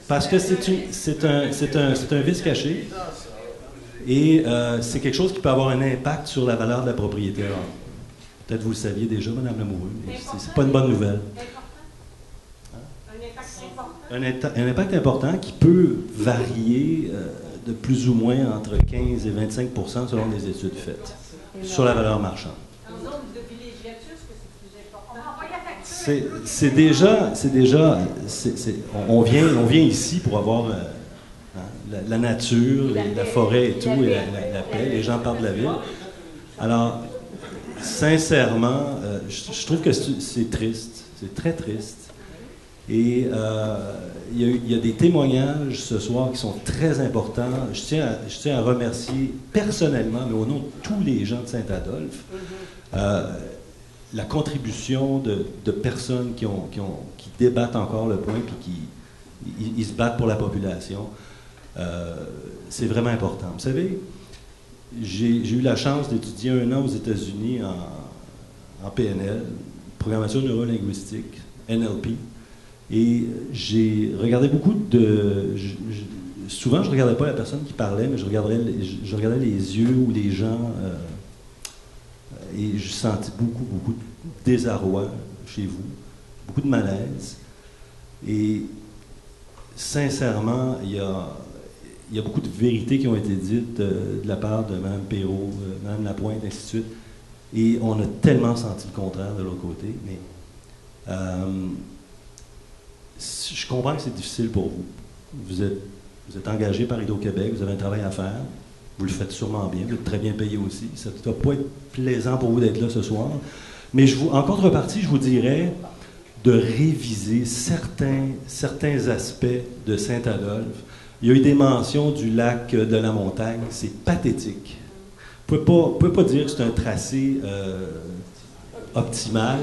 Parce que c'est un vice caché et c'est quelque chose qui peut avoir un impact sur la valeur de la propriété. Alors, peut-être vous le saviez déjà, Mme Lamoureux, mais c'est pas une bonne nouvelle. Un impact important qui peut varier de plus ou moins entre 15 et 25 % selon les études faites sur la valeur marchande. En zone de villégiature, est-ce que c'est plus important? On vient ici pour avoir la nature, la forêt et tout, et la paix. Les gens partent de la ville. Alors, sincèrement, je trouve que c'est triste. C'est très triste. Et il y a des témoignages ce soir qui sont très importants. Je tiens à remercier personnellement, mais au nom de tous les gens de Saint-Adolphe, la contribution de personnes qui débattent encore le point puis qui se battent pour la population. C'est vraiment important. Vous savez, j'ai eu la chance d'étudier 1 an aux États-Unis en PNL, programmation neurolinguistique, NLP. Et j'ai regardé beaucoup souvent, je ne regardais pas la personne qui parlait, mais je regardais les yeux ou les gens et je sentais beaucoup de désarroi chez vous, beaucoup de malaise. Et sincèrement, il y a beaucoup de vérités qui ont été dites de la part de Mme Perrault, Mme Lapointe, ainsi de suite. Et on a tellement senti le contraire de l'autre côté. Mais je comprends que c'est difficile pour vous. Vous êtes engagé par Hydro-Québec, vous avez un travail à faire. Vous le faites sûrement bien, vous êtes très bien payé aussi. Ça ne doit pas être plaisant pour vous d'être là ce soir. Mais en contrepartie, je vous dirais de réviser certains aspects de Saint-Adolphe. Il y a eu des mentions du lac de la Montagne. C'est pathétique. Vous ne pouvez pas dire que c'est un tracé optimal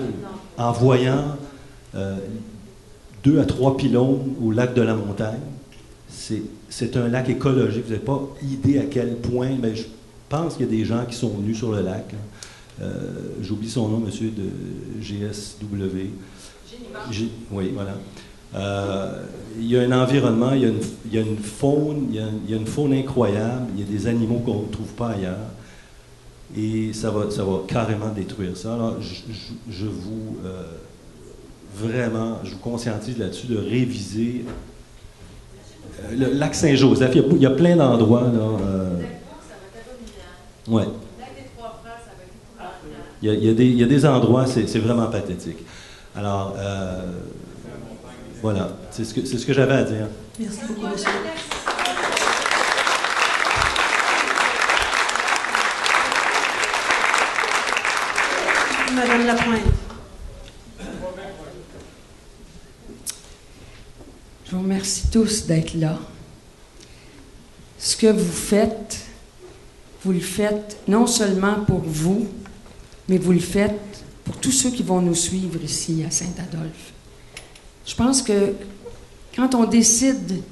en voyant 2 à 3 pylônes au lac de la Montagne. C'est un lac écologique. Vous n'avez pas idée à quel point, mais je pense qu'il y a des gens qui sont venus sur le lac. J'oublie son nom, monsieur de GSW. Oui, voilà. Il y a un environnement, il y a une faune, il y a une faune incroyable, il y a des animaux qu'on ne trouve pas ailleurs. Et ça va carrément détruire ça. Alors, je vous conscientise là-dessus de réviser le lac Saint-Joseph. Il y a plein d'endroits. Ouais. Il y a des endroits, c'est vraiment pathétique. Alors, voilà, c'est ce que j'avais à dire. Merci beaucoup, monsieur. Madame Lapointe. Je vous remercie tous d'être là. Ce que vous le faites non seulement pour vous, mais vous le faites pour tous ceux qui vont nous suivre ici à Saint-Adolphe. Je pense que quand on décide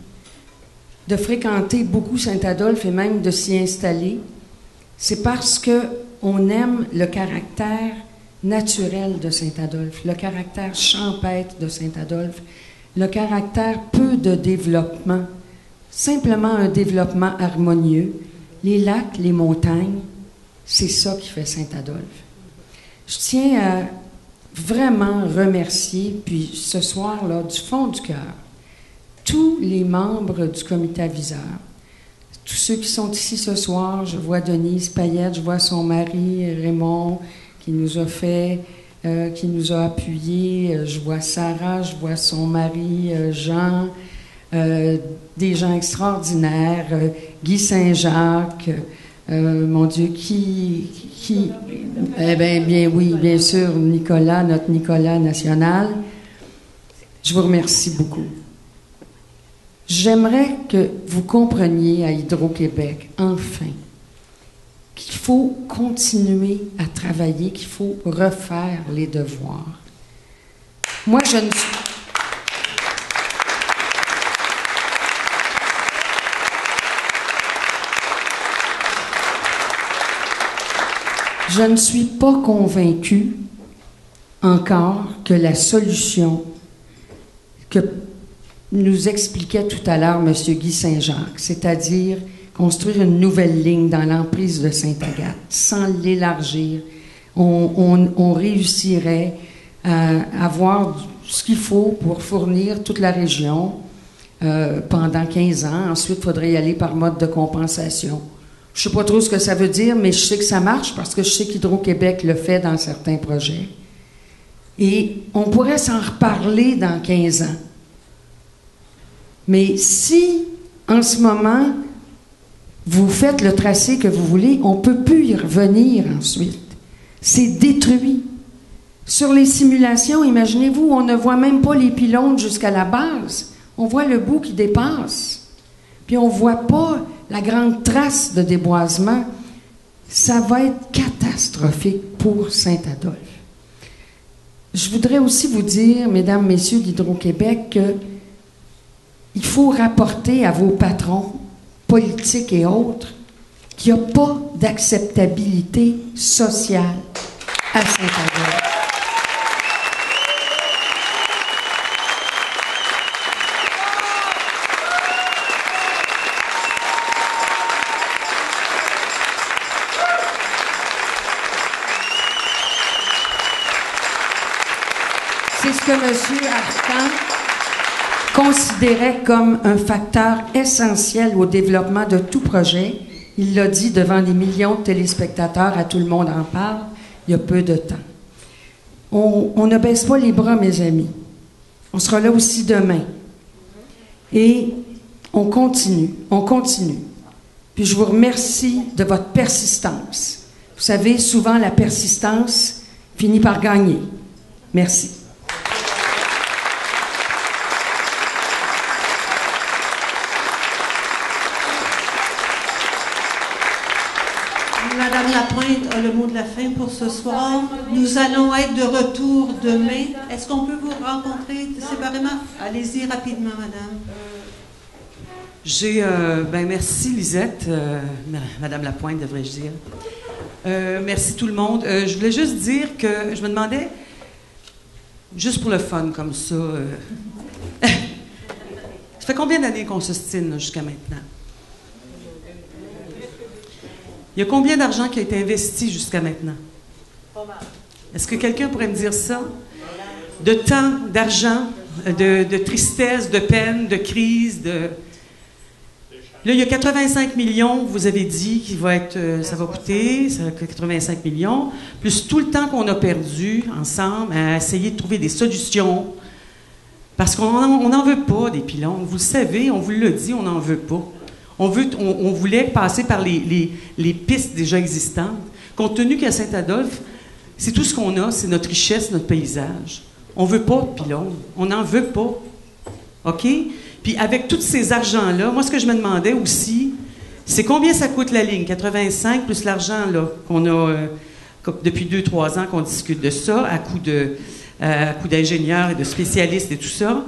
de fréquenter beaucoup Saint-Adolphe et même de s'y installer, c'est parce qu'on aime le caractère naturel de Saint-Adolphe, le caractère champêtre de Saint-Adolphe, le caractère peu de développement, simplement un développement harmonieux. Les lacs, les montagnes, c'est ça qui fait Saint-Adolphe. Je tiens à vraiment remercier, puis ce soir, là, du fond du cœur, tous les membres du comité aviseur. Tous ceux qui sont ici ce soir, je vois Denise Payette, je vois son mari Raymond qui nous a fait, qui nous a appuyés, je vois Sarah, je vois son mari Jean, des gens extraordinaires, Guy Saint-Jacques, mon Dieu, oui, bien sûr, Nicolas, notre Nicolas national. Je vous remercie beaucoup. J'aimerais que vous compreniez à Hydro-Québec, enfin, qu'il faut continuer à travailler, qu'il faut refaire les devoirs. Moi, je ne suis pas convaincue encore que la solution que nous expliquait tout à l'heure M. Guy Saint-Jacques, c'est-à-dire construire une nouvelle ligne dans l'emprise de Sainte-Agathe, sans l'élargir, on réussirait à avoir ce qu'il faut pour fournir toute la région pendant 15 ans. Ensuite, il faudrait y aller par mode de compensation. Je ne sais pas trop ce que ça veut dire, mais je sais que ça marche parce que je sais qu'Hydro-Québec le fait dans certains projets. Et on pourrait s'en reparler dans 15 ans. Mais si, en ce moment, vous faites le tracé que vous voulez, on ne peut plus y revenir ensuite. C'est détruit. Sur les simulations, imaginez-vous, on ne voit même pas les pylônes jusqu'à la base. On voit le bout qui dépasse. Puis on ne voit pas la grande trace de déboisement. Ça va être catastrophique pour Saint-Adolphe. Je voudrais aussi vous dire, mesdames, messieurs d'Hydro-Québec, que il faut rapporter à vos patrons, politiques et autres, qu'il n'y a pas d'acceptabilité sociale à Saint-Adolphe. C'est ce que M. Arcan considérait comme un facteur essentiel au développement de tout projet. Il l'a dit devant des millions de téléspectateurs, à tout le monde en parle, il y a peu de temps. On ne baisse pas les bras, mes amis. On sera là aussi demain. Et on continue, on continue. Puis je vous remercie de votre persistance. Vous savez, souvent la persistance finit par gagner. Merci. Madame Lapointe a le mot de la fin pour ce soir. Nous allons être de retour demain. Est-ce qu'on peut vous rencontrer séparément? Allez-y rapidement, madame. Merci Lisette, Madame Lapointe, devrais-je dire. Merci tout le monde. Je voulais juste dire que je me demandais, juste pour le fun comme ça, ça fait combien d'années qu'on s'ostine jusqu'à maintenant? Il y a combien d'argent qui a été investi jusqu'à maintenant? Est-ce que quelqu'un pourrait me dire ça? De temps, d'argent, de tristesse, de peine, de crise, de... Là, il y a 85 millions, vous avez dit, ça va coûter, 85 millions, plus tout le temps qu'on a perdu ensemble à essayer de trouver des solutions. Parce qu'on n'en veut pas des pylônes. Vous le savez, on vous l'a dit, on n'en veut pas. On voulait passer par les pistes déjà existantes. Compte tenu qu'à Saint-Adolphe, c'est tout ce qu'on a, c'est notre richesse, notre paysage. On ne veut pas de pylônes. On n'en veut pas. OK? Puis avec tous ces argents-là, moi, ce que je me demandais aussi, c'est combien ça coûte la ligne? 85 plus l'argent là qu'on a depuis 2-3 ans qu'on discute de ça, à coût d'ingénieurs et de spécialistes et tout ça.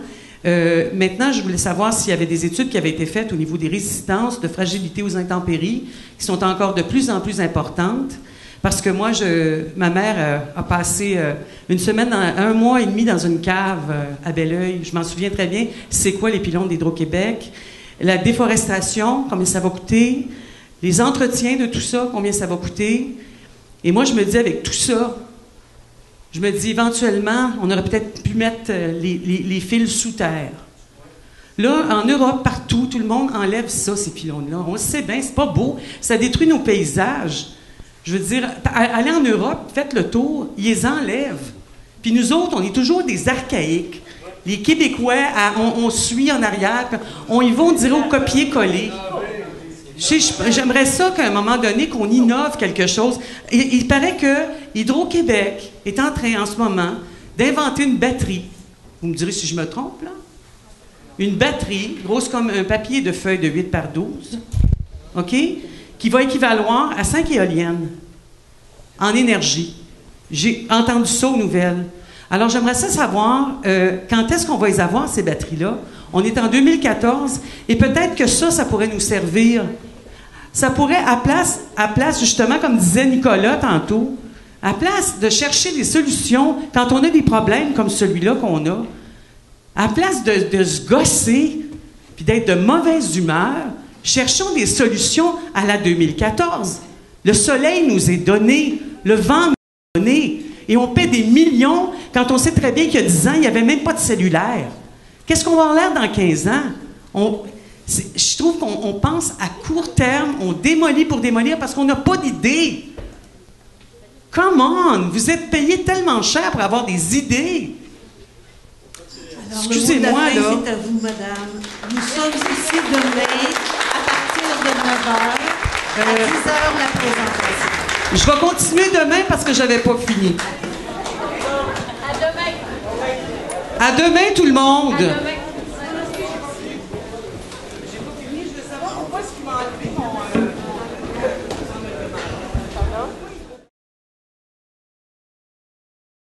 Maintenant, je voulais savoir s'il y avait des études qui avaient été faites au niveau des résistances, de fragilité aux intempéries, qui sont encore de plus en plus importantes. Parce que moi, ma mère a passé une semaine, 1 mois et demi dans une cave à Belleuil. Je m'en souviens très bien. C'est quoi les pylônes d'Hydro-Québec? La déforestation, combien ça va coûter? Les entretiens de tout ça, combien ça va coûter? Et moi, je me dis, avec tout ça, Je me dis, éventuellement, on aurait peut-être pu mettre les fils sous terre. Là, en Europe, partout, tout le monde enlève ça, ces pylônes-là. On le sait bien, c'est pas beau. Ça détruit nos paysages. Je veux dire, allez en Europe, faites le tour, ils les enlèvent. Puis nous autres, on est toujours des archaïques. Les Québécois, on suit en arrière, on y va, on dirait au copier-coller. J'aimerais ça qu'à un moment donné, qu'on innove quelque chose. Il paraît que Hydro-Québec est en train, en ce moment, d'inventer une batterie. Vous me direz si je me trompe, là? Une batterie, grosse comme un papier de feuille de 8 par 12, OK? Qui va équivaloir à 5 éoliennes en énergie. J'ai entendu ça aux nouvelles. Alors, j'aimerais ça savoir quand est-ce qu'on va les avoir, ces batteries-là. On est en 2014, et peut-être que ça pourrait nous servir. Ça pourrait, à place, justement, comme disait Nicolas tantôt, à place de chercher des solutions quand on a des problèmes comme celui-là qu'on a, à place de se gosser puis d'être de mauvaise humeur, cherchons des solutions à la 2014. Le soleil nous est donné, le vent nous est donné, et on paie des millions quand on sait très bien qu'il y a 10 ans, il n'y avait même pas de cellulaire. Qu'est-ce qu'on va avoir l'air dans 15 ans? Je trouve qu'on pense à court terme, on démolit pour démolir parce qu'on n'a pas d'idées. Come on! Vous êtes payé tellement cher pour avoir des idées. Excusez-moi, là. C'est à vous, madame. Nous sommes ici demain, à partir de 9h, à 10h, la présentation. Je vais continuer demain parce que je n'avais pas fini. À demain. À demain, tout le monde. À demain.